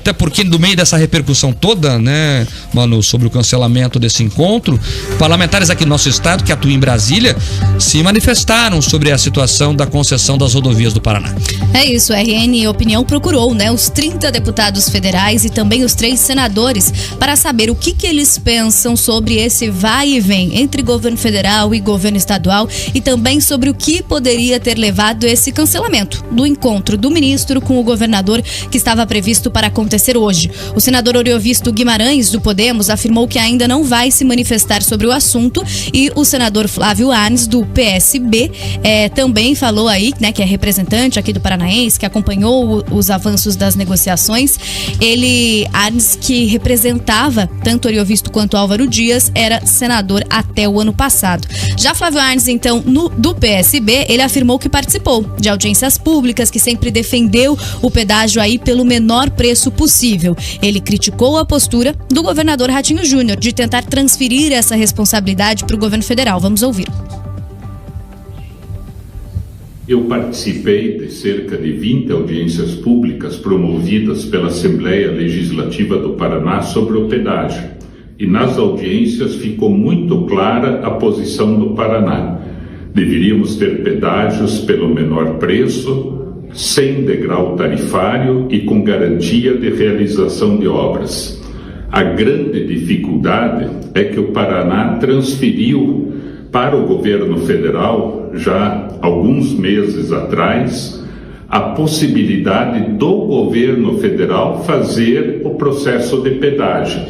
Até porque no meio dessa repercussão toda, né, Manu, sobre o cancelamento desse encontro, parlamentares aqui no nosso estado, que atuam em Brasília, se manifestaram sobre a situação da concessão das rodovias do Paraná. É isso, a RN Opinião procurou, né, os 30 deputados federais e também os 3 senadores para saber o que eles pensam sobre esse vai e vem entre governo federal e governo estadual e também sobre o que poderia ter levado esse cancelamento do encontro do ministro com o governador que estava previsto para acontecer hoje. O senador Oriovisto Guimarães, do Podemos, afirmou que ainda não vai se manifestar sobre o assunto e o senador Flávio Arnes, do PSB, também falou aí, né, que é representante aqui do Paranaense, que acompanhou os avanços das negociações. Arnes, que representava tanto Oriovisto quanto Álvaro Dias, era senador até o ano passado. Já Flávio Arnes, então, do PSB, ele afirmou que participou de audiências públicas, que sempre defendeu o pedágio aí pelo menor preço possível. Ele criticou a postura do governador Ratinho Júnior de tentar transferir essa responsabilidade para o governo federal. Vamos ouvir. Eu participei de cerca de 20 audiências públicas promovidas pela Assembleia Legislativa do Paraná sobre o pedágio. E nas audiências ficou muito clara a posição do Paraná. Deveríamos ter pedágios pelo menor preço, sem degrau tarifário e com garantia de realização de obras. A grande dificuldade é que o Paraná transferiu para o governo federal, já alguns meses atrás, a possibilidade do governo federal fazer o processo de pedágio.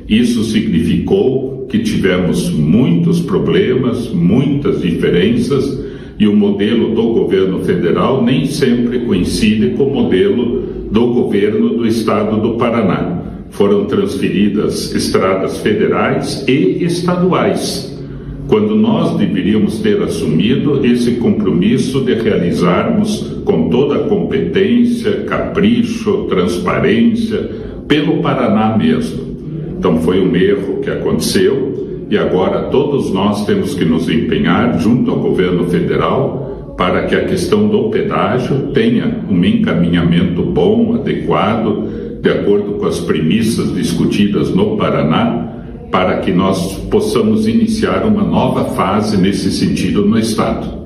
Isso significou que tivemos muitos problemas, muitas diferenças, e o modelo do governo federal nem sempre coincide com o modelo do governo do estado do Paraná. Foram transferidas estradas federais e estaduais, quando nós deveríamos ter assumido esse compromisso de realizarmos com toda a competência, capricho, transparência, pelo Paraná mesmo. Então foi um erro que aconteceu e agora todos nós temos que nos empenhar junto ao governo federal para que a questão do pedágio tenha um encaminhamento bom, adequado, de acordo com as premissas discutidas no Paraná, para que nós possamos iniciar uma nova fase nesse sentido no Estado.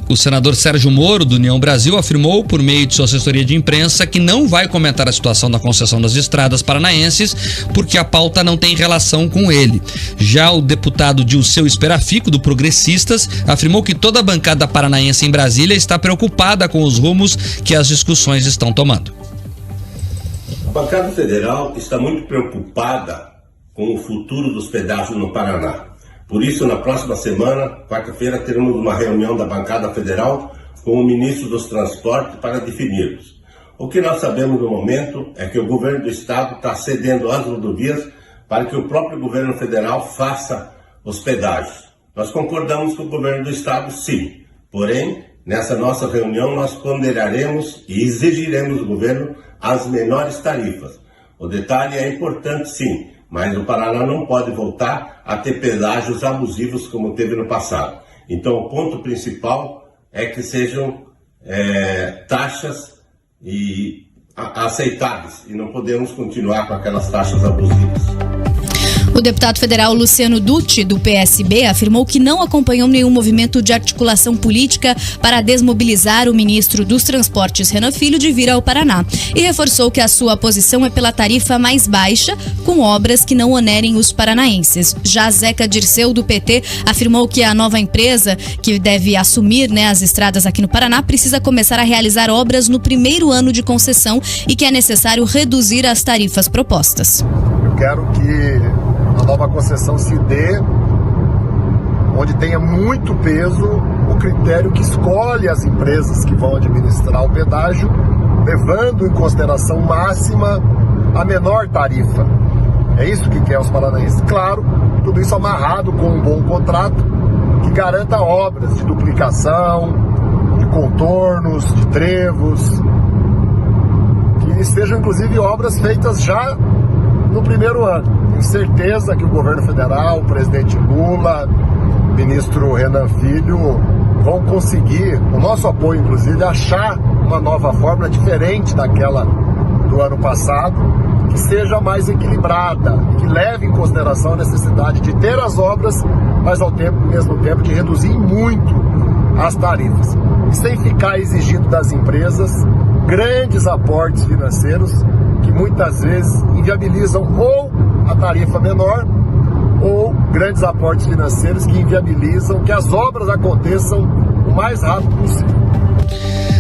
O senador Sérgio Moro, do União Brasil, afirmou por meio de sua assessoria de imprensa que não vai comentar a situação da concessão das estradas paranaenses porque a pauta não tem relação com ele. Já o deputado Dilceu Esperafico, do Progressistas, afirmou que toda a bancada paranaense em Brasília está preocupada com os rumos que as discussões estão tomando. A bancada federal está muito preocupada com o futuro dos pedágios no Paraná. Por isso, na próxima semana, quarta-feira, teremos uma reunião da bancada federal com o ministro dos Transportes para definirmos. O que nós sabemos no momento é que o governo do estado está cedendo as rodovias para que o próprio governo federal faça os pedágios. Nós concordamos com o governo do estado, sim. Porém, nessa nossa reunião, nós ponderaremos e exigiremos do governo as menores tarifas. O detalhe é importante, sim, mas o Paraná não pode voltar a ter pedágios abusivos como teve no passado. Então, o ponto principal é que sejam taxas aceitáveis e não podemos continuar com aquelas taxas abusivas. O deputado federal Luciano Dutti, do PSB, afirmou que não acompanhou nenhum movimento de articulação política para desmobilizar o ministro dos Transportes, Renan Filho, de vir ao Paraná. E reforçou que a sua posição é pela tarifa mais baixa, com obras que não onerem os paranaenses. Já Zeca Dirceu, do PT, afirmou que a nova empresa, que deve assumir, as estradas aqui no Paraná, precisa começar a realizar obras no primeiro ano de concessão e que é necessário reduzir as tarifas propostas. Eu quero que a nova concessão se dê onde tenha muito peso o critério que escolhe as empresas que vão administrar o pedágio, levando em consideração máxima a menor tarifa. É isso que quer os paranaenses. Claro, tudo isso amarrado com um bom contrato que garanta obras de duplicação, de contornos, de trevos, que sejam inclusive obras feitas já no primeiro ano. Tenho certeza que o governo federal, o presidente Lula, o ministro Renan Filho vão conseguir, o nosso apoio inclusive, achar uma nova fórmula diferente daquela do do ano passado, que seja mais equilibrada, que leve em consideração a necessidade de ter as obras, mas ao mesmo tempo de reduzir muito as tarifas, e sem ficar exigindo das empresas grandes aportes financeiros que muitas vezes inviabilizam ou a tarifa menor ou grandes aportes financeiros que inviabilizam que as obras aconteçam o mais rápido possível.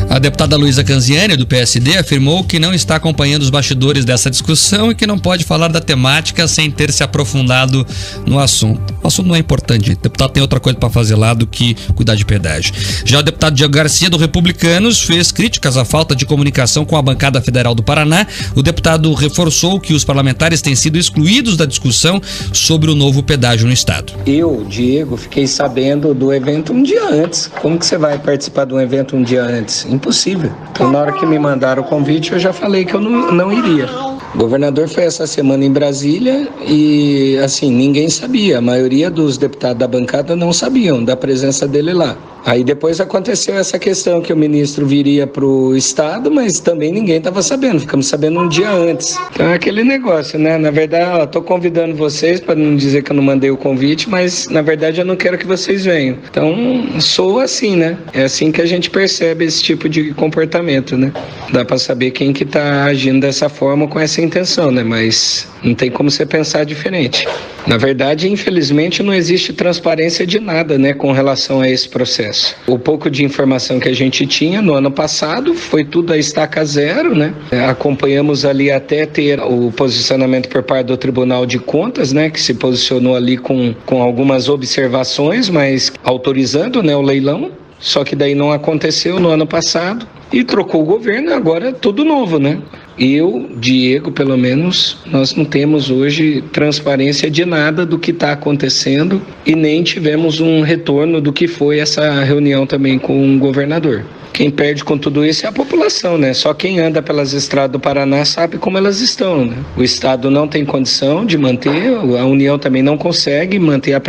A deputada Luísa Canziani, do PSD, afirmou que não está acompanhando os bastidores dessa discussão e que não pode falar da temática sem ter se aprofundado no assunto. O assunto não é importante. O deputado tem outra coisa para fazer lá do que cuidar de pedágio. Já o deputado Diego Garcia, do Republicanos, fez críticas à falta de comunicação com a bancada federal do Paraná. O deputado reforçou que os parlamentares têm sido excluídos da discussão sobre o novo pedágio no estado. Eu, Diego, fiquei sabendo do evento um dia antes. Como que você vai participar de um evento um dia antes? Impossível. Então, na hora que me mandaram o convite, eu já falei que eu não iria. O governador foi essa semana em Brasília e, assim, ninguém sabia. A maioria dos deputados da bancada não sabiam da presença dele lá. Aí depois aconteceu essa questão que o ministro viria para o estado, mas também ninguém estava sabendo, ficamos sabendo um dia antes. Então é aquele negócio, né? Na verdade, estou convidando vocês, para não dizer que eu não mandei o convite, mas na verdade eu não quero que vocês venham. Então sou assim, né? É assim que a gente percebe esse tipo de comportamento, né? Dá para saber quem que está agindo dessa forma com essa intenção, né? Mas não tem como você pensar diferente. Na verdade, infelizmente, não existe transparência de nada, né, com relação a esse processo. O pouco de informação que a gente tinha no ano passado foi tudo a estaca zero, né? Acompanhamos ali até ter o posicionamento por parte do Tribunal de Contas, né, que se posicionou ali com algumas observações, mas autorizando, né, o leilão. Só que daí não aconteceu no ano passado e trocou o governo, agora é tudo novo, né? Eu, Diego, pelo menos, nós não temos hoje transparência de nada do que está acontecendo e nem tivemos um retorno do que foi essa reunião também com o governador. Quem perde com tudo isso é a população, né? Só quem anda pelas estradas do Paraná sabe como elas estão, né? O Estado não tem condição de manter, a União também não consegue manter a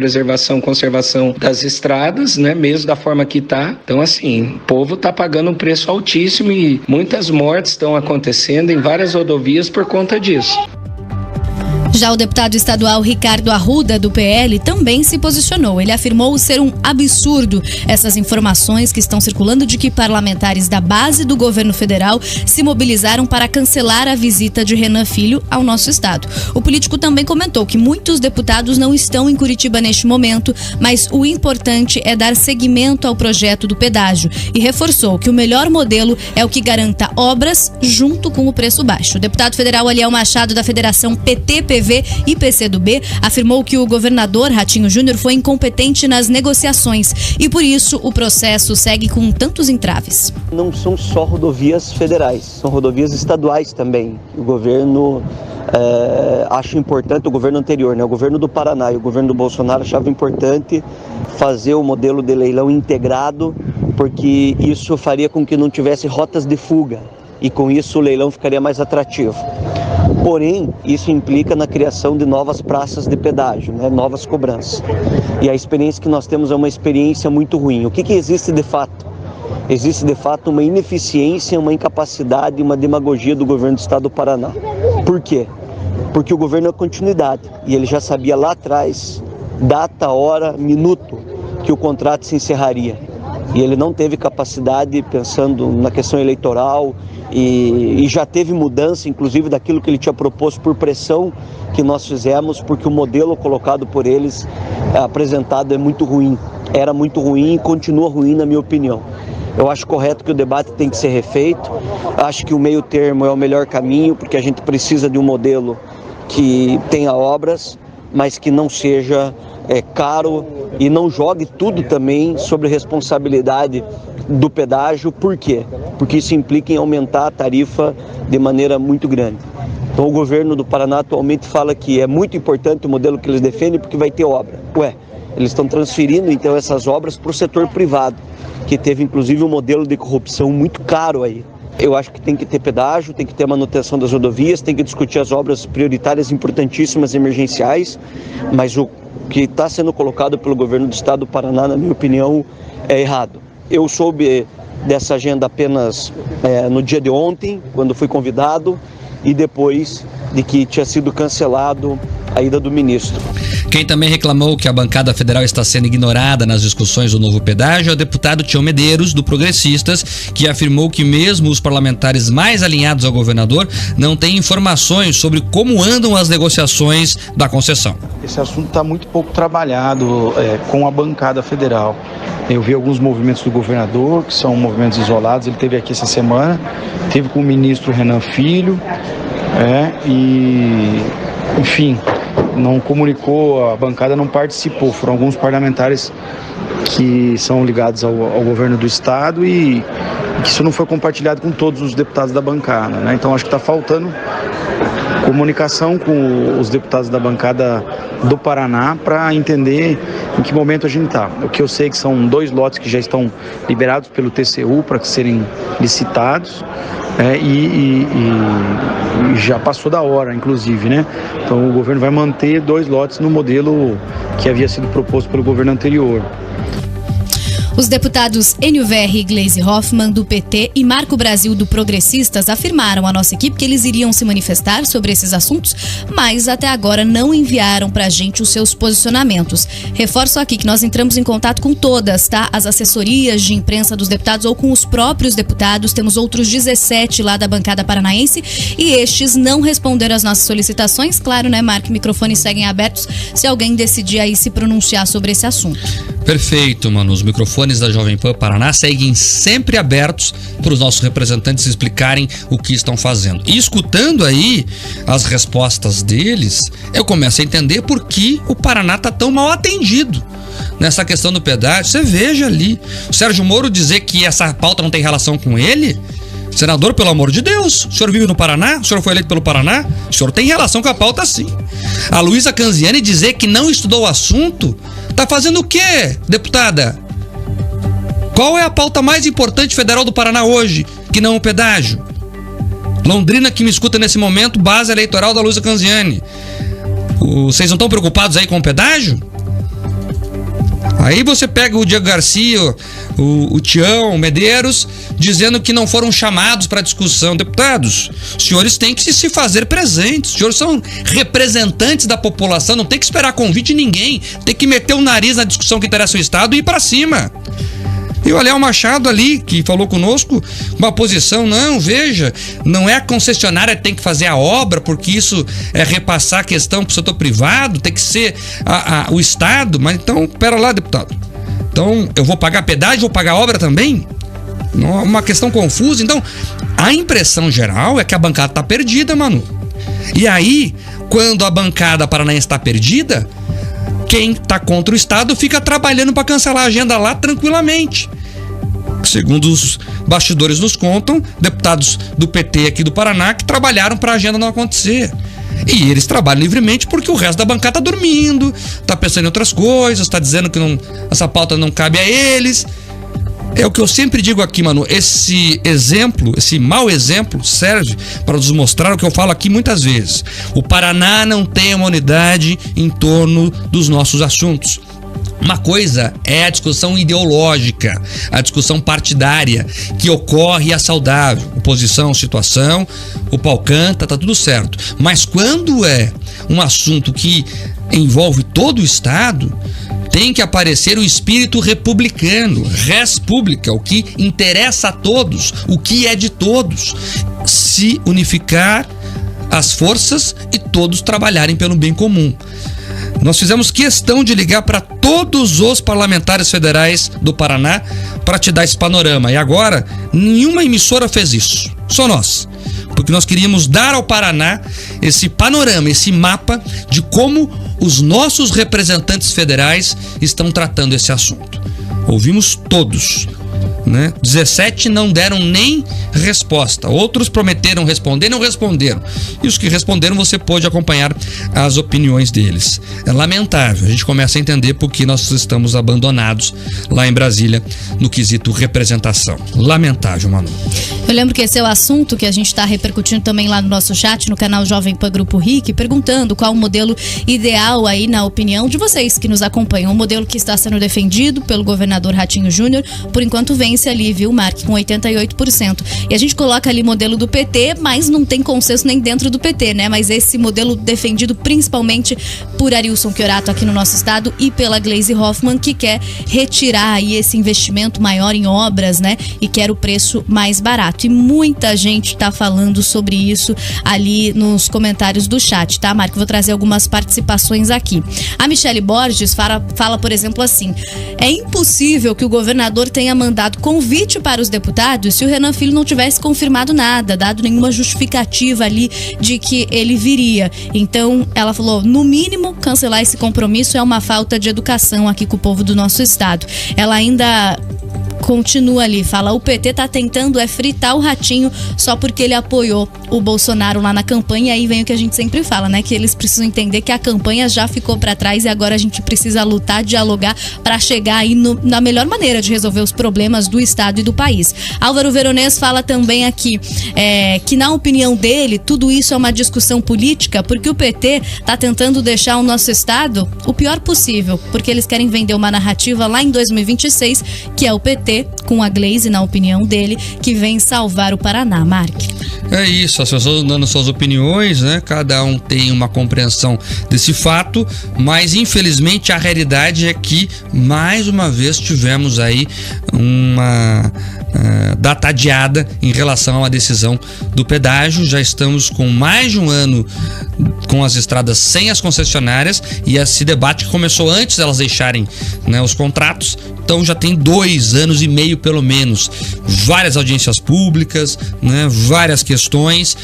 conservação das estradas, né? Mesmo da forma que está. Então, assim, o povo está pagando um preço altíssimo e muitas mortes estão acontecendo em várias rodovias por conta disso. Já o deputado estadual Ricardo Arruda, do PL, também se posicionou. Ele afirmou ser um absurdo essas informações que estão circulando de que parlamentares da base do governo federal se mobilizaram para cancelar a visita de Renan Filho ao nosso estado. O político também comentou que muitos deputados não estão em Curitiba neste momento, mas o importante é dar seguimento ao projeto do pedágio e reforçou que o melhor modelo é o que garanta obras junto com o preço baixo. O deputado federal Aliel Machado, da Federação PT-PV e PCdoB, afirmou que o governador Ratinho Júnior foi incompetente nas negociações e, por isso, o processo segue com tantos entraves. Não são só rodovias federais, são rodovias estaduais também. O governo acha importante, o governo anterior, né, o governo do Paraná e o governo do Bolsonaro achava importante fazer o modelo de leilão integrado, porque isso faria com que não tivesse rotas de fuga e com isso o leilão ficaria mais atrativo. Porém, isso implica na criação de novas praças de pedágio, né, novas cobranças. E a experiência que nós temos é uma experiência muito ruim. O que existe de fato? Existe de fato uma ineficiência, uma incapacidade, uma demagogia do governo do estado do Paraná. Por quê? Porque o governo é continuidade e ele já sabia lá atrás, data, hora, minuto, que o contrato se encerraria. E ele não teve capacidade, pensando na questão eleitoral, e já teve mudança, inclusive, daquilo que ele tinha proposto por pressão que nós fizemos, porque o modelo colocado por eles, apresentado, é muito ruim. Era muito ruim e continua ruim, na minha opinião. Eu acho correto que o debate tem que ser refeito, acho que o meio termo é o melhor caminho, porque a gente precisa de um modelo que tenha obras, mas que não seja caro e não jogue tudo também sobre responsabilidade do pedágio. Por quê? Porque isso implica em aumentar a tarifa de maneira muito grande. Então o governo do Paraná atualmente fala que é muito importante o modelo que eles defendem porque vai ter obra. Eles estão transferindo então essas obras para o setor privado, que teve inclusive um modelo de corrupção muito caro aí. Eu acho que tem que ter pedágio, tem que ter manutenção das rodovias, tem que discutir as obras prioritárias, importantíssimas, emergenciais, mas o que está sendo colocado pelo governo do estado do Paraná, na minha opinião, é errado. Eu soube dessa agenda apenas no dia de ontem, quando fui convidado, e depois de que tinha sido cancelado a ida do ministro. Quem também reclamou que a bancada federal está sendo ignorada nas discussões do novo pedágio é o deputado Tião Medeiros, do Progressistas, que afirmou que mesmo os parlamentares mais alinhados ao governador não têm informações sobre como andam as negociações da concessão. Esse assunto está muito pouco trabalhado com a bancada federal. Eu vi alguns movimentos do governador, que são movimentos isolados, ele esteve aqui essa semana, teve com o ministro Renan Filho, enfim, não comunicou, a bancada não participou. Foram alguns parlamentares que são ligados ao governo do estado e que isso não foi compartilhado com todos os deputados da bancada, né? Então acho que está faltando comunicação com os deputados da bancada do Paraná para entender em que momento a gente está. O que eu sei é que são 2 lotes que já estão liberados pelo TCU para serem licitados, e já passou da hora, inclusive, né? Então o governo vai manter 2 lotes no modelo que havia sido proposto pelo governo anterior. Os deputados Enio Verri e Gleisi Hoffmann, do PT, e Marco Brasil, do Progressistas, afirmaram à nossa equipe que eles iriam se manifestar sobre esses assuntos, mas até agora não enviaram pra gente os seus posicionamentos. Reforço aqui que nós entramos em contato com todas, tá? As assessorias de imprensa dos deputados ou com os próprios deputados. Temos outros 17 lá da bancada paranaense e estes não responderam às nossas solicitações. Claro, né, Marco? Microfones seguem abertos se alguém decidir aí se pronunciar sobre esse assunto. Perfeito, mano. Os microfones da Jovem Pan Paraná seguem sempre abertos para os nossos representantes explicarem o que estão fazendo. E escutando aí as respostas deles, eu começo a entender por que o Paraná está tão mal atendido nessa questão do pedágio. Você veja ali, o Sérgio Moro dizer que essa pauta não tem relação com ele. Senador, pelo amor de Deus, o senhor vive no Paraná? O senhor foi eleito pelo Paraná? O senhor tem relação com a pauta, sim. A Luísa Canziani dizer que não estudou o assunto. Tá fazendo o quê, deputada? Qual é a pauta mais importante federal do Paraná hoje, que não o pedágio? Londrina, que me escuta nesse momento, base eleitoral da Luísa Canziani. Vocês não estão preocupados aí com o pedágio? Aí você pega o Diego Garcia, o Tião Medeiros, dizendo que não foram chamados para discussão. Deputados, os senhores têm que se fazer presentes. Os senhores são representantes da população, não tem que esperar convite de ninguém. Tem que meter o nariz na discussão que interessa o Estado e ir para cima. E o Léo Machado ali, que falou conosco, uma posição, não, veja, não é a concessionária que tem que fazer a obra, porque isso é repassar a questão para o setor privado, tem que ser o Estado. Mas então, pera lá, deputado. Então, eu vou pagar pedágio, vou pagar a obra também? Não é uma questão confusa. Então, a impressão geral é que a bancada está perdida, Manu. E aí, quando a bancada paranaense está perdida, quem está contra o Estado fica trabalhando para cancelar a agenda lá tranquilamente. Segundo os bastidores nos contam, deputados do PT aqui do Paraná que trabalharam para a agenda não acontecer. E eles trabalham livremente porque o resto da bancada está dormindo, está pensando em outras coisas, está dizendo que essa pauta não cabe a eles. É o que eu sempre digo aqui, mano, esse exemplo, esse mau exemplo serve para nos mostrar o que eu falo aqui muitas vezes. O Paraná não tem uma unidade em torno dos nossos assuntos. Uma coisa é a discussão ideológica, a discussão partidária, que ocorre e é saudável. Oposição, situação, o pau canta, tá tudo certo. Mas quando é um assunto que envolve todo o Estado, tem que aparecer o espírito republicano, res publica, o que interessa a todos, o que é de todos. Se unificar as forças e todos trabalharem pelo bem comum. Nós fizemos questão de ligar para todos os parlamentares federais do Paraná para te dar esse panorama. E agora, nenhuma emissora fez isso, só nós. Porque nós queríamos dar ao Paraná esse panorama, esse mapa de como os nossos representantes federais estão tratando esse assunto. Ouvimos todos, né? 17 não deram nem resposta. Outros prometeram responder, não responderam. E os que responderam, você pôde acompanhar as opiniões deles. É lamentável. A gente começa a entender por que nós estamos abandonados lá em Brasília no quesito representação. Lamentável, Manu. Eu lembro que esse é o assunto que a gente está repercutindo também lá no nosso chat, no canal Jovem Pan Grupo RIC, perguntando qual o modelo ideal aí, na opinião de vocês que nos acompanham. O modelo que está sendo defendido pelo governador Ratinho Júnior, por enquanto vem preferência ali, viu, Mark? Com 88%. E a gente coloca ali modelo do PT, mas não tem consenso nem dentro do PT, né? Mas esse modelo defendido principalmente por Arilson Chiorato aqui no nosso estado e pela Gleisi Hoffmann, que quer retirar aí esse investimento maior em obras, né? E quer o preço mais barato. E muita gente tá falando sobre isso ali nos comentários do chat, tá, Marco? Vou trazer algumas participações aqui. A Michele Borges fala, por exemplo, assim: é impossível que o governador tenha mandado convite para os deputados se o Renan Filho não tivesse confirmado nada, dado nenhuma justificativa ali de que ele viria. Então, ela falou, no mínimo, cancelar esse compromisso é uma falta de educação aqui com o povo do nosso estado. Ela ainda continua ali, fala, o PT tá tentando fritar o ratinho só porque ele apoiou o Bolsonaro lá na campanha. E aí vem o que a gente sempre fala, né, que eles precisam entender que a campanha já ficou pra trás e agora a gente precisa lutar, dialogar pra chegar aí na melhor maneira de resolver os problemas do estado e do país. Álvaro Veronês fala também aqui que na opinião dele tudo isso é uma discussão política porque o PT tá tentando deixar o nosso estado o pior possível, porque eles querem vender uma narrativa lá em 2026 que é o PT com a Gleisi, na opinião dele, que vem salvar o Paraná. Mark. É isso, as pessoas dando suas opiniões, né? Cada um tem uma compreensão desse fato, mas infelizmente a realidade é que mais uma vez tivemos aí uma data adiada em relação a uma decisão do pedágio. Já estamos com mais de um ano com as estradas sem as concessionárias e esse debate que começou antes delas deixarem, né, os contratos. Então já tem 2 anos e meio pelo menos, várias audiências públicas, né, várias questões,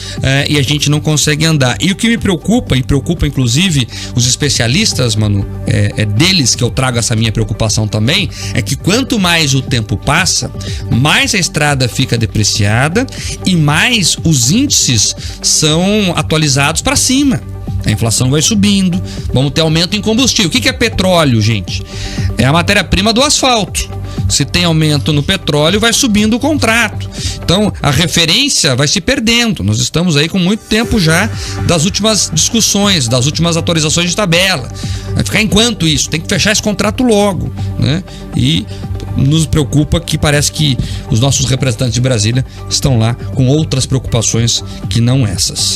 e a gente não consegue andar. E o que me preocupa, e preocupa inclusive os especialistas, Manu, é deles que eu trago essa minha preocupação também, é que quanto mais o tempo passa, mais a estrada fica depreciada e mais os índices são atualizados para cima. A inflação vai subindo, vamos ter aumento em combustível. O que é petróleo, gente? É a matéria-prima do asfalto. Se tem aumento no petróleo, vai subindo o contrato. Então, a referência vai se perdendo. Nós estamos aí com muito tempo já das últimas discussões, das últimas atualizações de tabela. Vai ficar enquanto isso, tem que fechar esse contrato logo, né? E nos preocupa que parece que os nossos representantes de Brasília estão lá com outras preocupações que não essas.